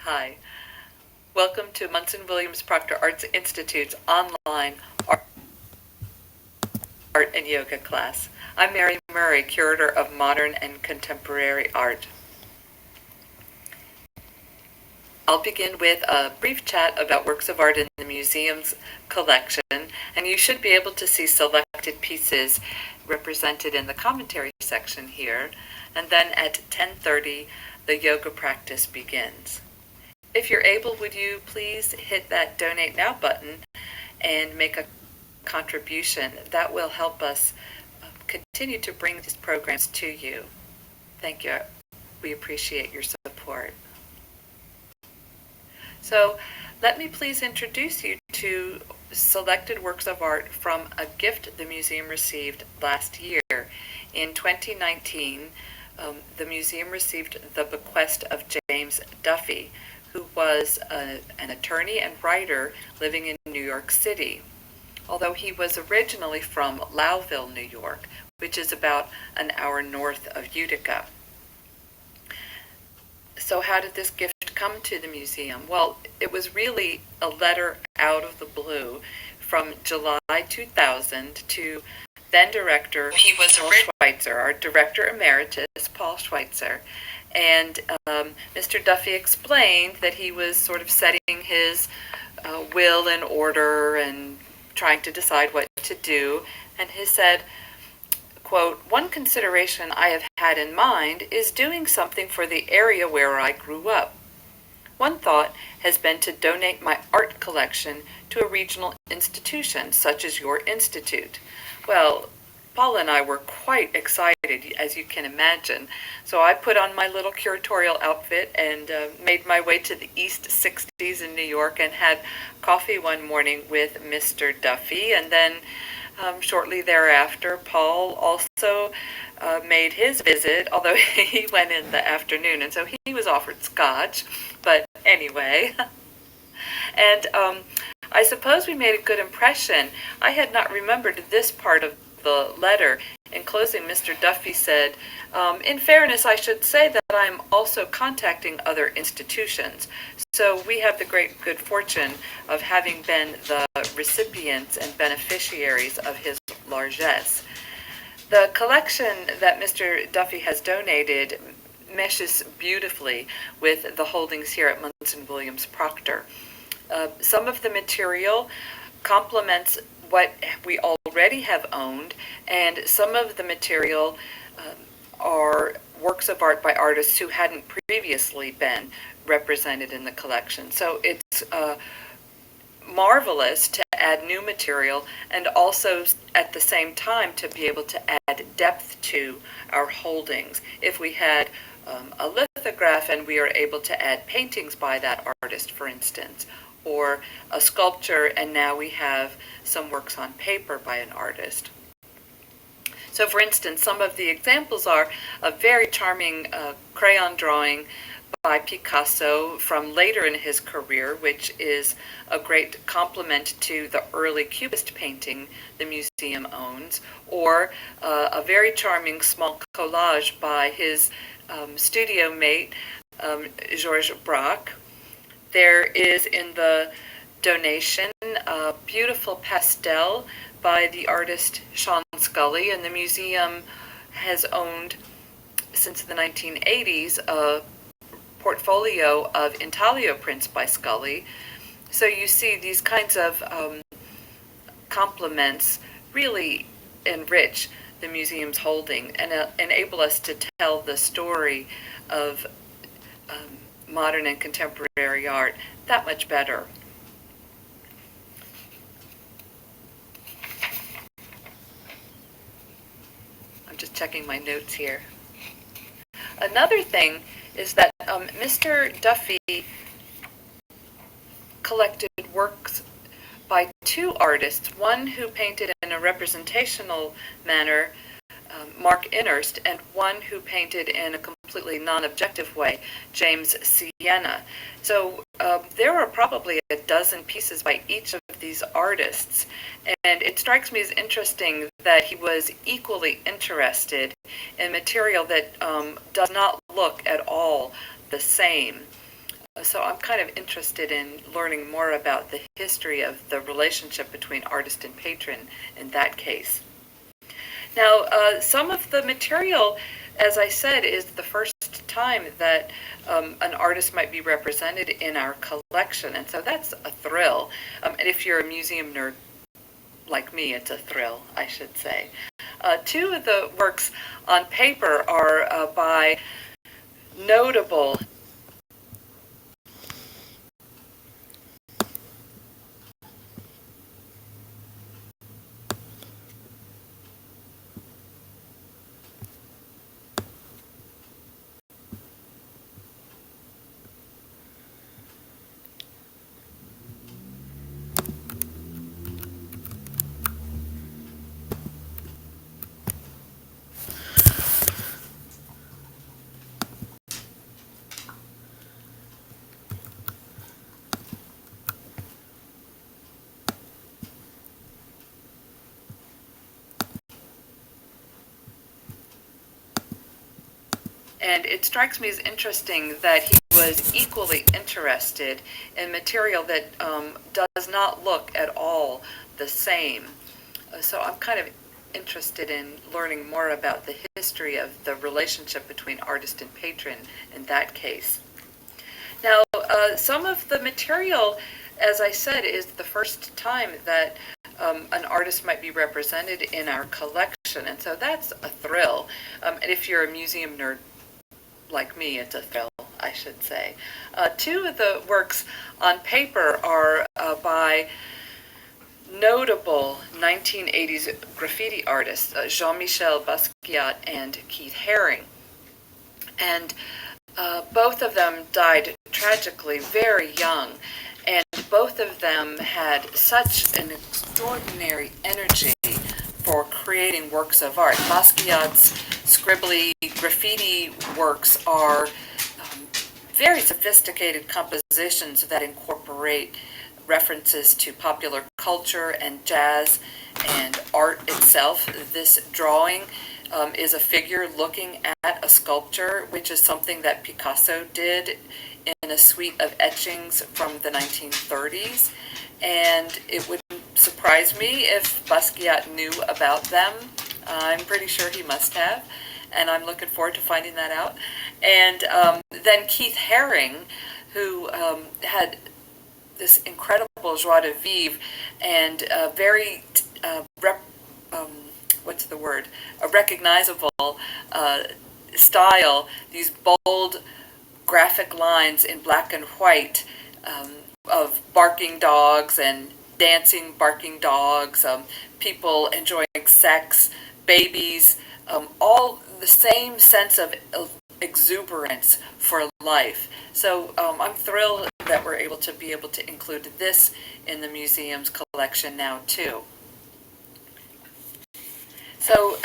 Hi. Welcome to Munson Williams Proctor Arts Institute's online art and yoga class. I'm Mary Murray, curator of modern and contemporary art. I'll begin with a brief chat about works of art in the museum's collection, and you should be able to see selected pieces represented in the commentary section here. And then at 10:30, the yoga practice begins. If you're able, would you please hit that Donate Now button and make a contribution? That will help us continue to bring these programs to you. Thank you. We appreciate your support. So let me please introduce you to selected works of art from a gift the museum received last year. In 2019, the museum received the bequest of James Duffy, who was an attorney and writer living in New York City, although he was originally from Lowville, New York, which is about an hour north of Utica. So how did this gift come to the museum? Well, it was really a letter out of the blue from July 2000 to then director Paul Schweitzer, our director emeritus, Paul Schweitzer. And Mr. Duffy explained that he was sort of setting his will in order and trying to decide what to do. And he said, quote, "One consideration I have had in mind is doing something for the area where I grew up. One thought has been to donate my art collection to a regional institution, such as your institute." Well, Paula and I were quite excited, as you can imagine. So I put on my little curatorial outfit and made my way to the East 60s in New York and had coffee one morning with Mr. Duffy. And then shortly thereafter, Paul also made his visit, although he went in the afternoon, and so he was offered scotch. But anyway, and I suppose we made a good impression. I had not remembered this part of the letter. In closing, Mr. Duffy said, "In fairness, I should say that I'm also contacting other institutions. So we have the great good fortune of having been the recipients and beneficiaries of his largesse." The collection that Mr. Duffy has donated meshes beautifully with the holdings here at Munson Williams Proctor. Some of the material complements what we already have owned, and some of the material are works of art by artists who hadn't previously been represented in the collection. So it's marvelous to add new material and also at the same time to be able to add depth to our holdings. If we had a lithograph and we are able to add paintings by that artist, for instance, or a sculpture, and now we have some works on paper by an artist. So for instance, some of the examples are a very charming crayon drawing by Picasso from later in his career, which is a great complement to the early Cubist painting the museum owns, or a very charming small collage by his studio mate, Georges Braque. There is in the donation a beautiful pastel by the artist Sean Scully, and the museum has owned since the 1980s a portfolio of intaglio prints by Scully. So you see these kinds of complements really enrich the museum's holding and enable us to tell the story of modern and contemporary art that much better. I'm just checking my notes here. Another thing is that Mr. Duffy collected works by two artists, one who painted in a representational manner, Mark Innerst, and one who painted in a completely non-objective way, James Sienna. So there are probably a dozen pieces by each of these artists, and it strikes me as interesting that he was equally interested in material that does not look at all the same. So I'm kind of interested in learning more about the history of the relationship between artist and patron in that case. Now, some of the material, as I said, is the first time that an artist might be represented in our collection, and so that's a thrill. And if you're a museum nerd like me, it's a thrill, I should say. Two of the works on paper are by notable And it strikes me as interesting that he was equally interested in material that does not look at all the same. So I'm kind of interested in learning more about the history of the relationship between artist and patron in that case. Now, some of the material, as I said, is the first time that an artist might be represented in our collection, and so that's a thrill. And if you're a museum nerd like me, it's a thrill, I should say. Two of the works on paper are by notable 1980s graffiti artists, Jean-Michel Basquiat and Keith Haring. And both of them died tragically very young, and both of them had such an extraordinary energy for creating works of art. Basquiat's scribbly graffiti works are very sophisticated compositions that incorporate references to popular culture and jazz and art itself. This drawing is a figure looking at a sculpture, which is something that Picasso did in a suite of etchings from the 1930s. And it would surprise me if Basquiat knew about them. I'm pretty sure he must have, and I'm looking forward to finding that out. And then Keith Haring, who had this incredible joie de vivre and very, what's the word, a recognizable style, these bold graphic lines in black and white of barking dogs and dancing barking dogs, people enjoying sex, babies, all the same sense of exuberance for life. So I'm thrilled that we're able to include this in the museum's collection now too. So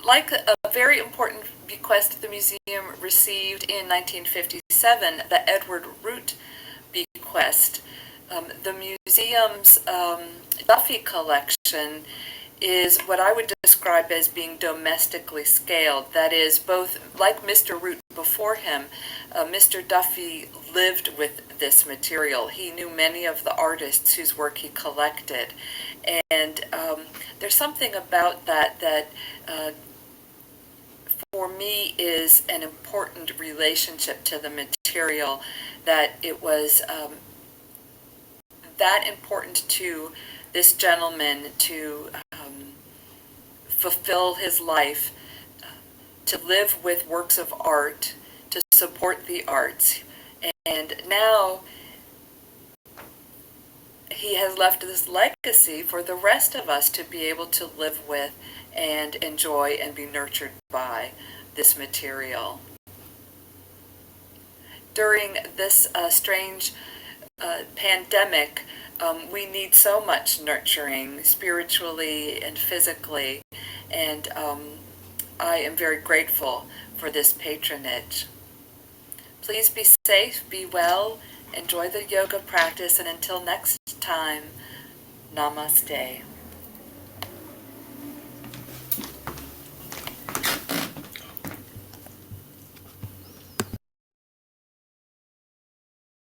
like a very important bequest the museum received in 1957, the Edward Root bequest, the museum's Duffy collection is what I would describe as being domestically scaled. That is, both like Mr. Root before him, Mr. Duffy lived with this material. He knew many of the artists whose work he collected. And there's something about that that for me is an important relationship to the material, that it was that important to this gentleman to fulfill his life, to live with works of art, to support the arts. And now he has left this legacy for the rest of us to be able to live with and enjoy and be nurtured by this material. During this strange pandemic, we need so much nurturing spiritually and physically, and I am very grateful for this patronage. Please be safe, be well, enjoy the yoga practice, and until next time, namaste.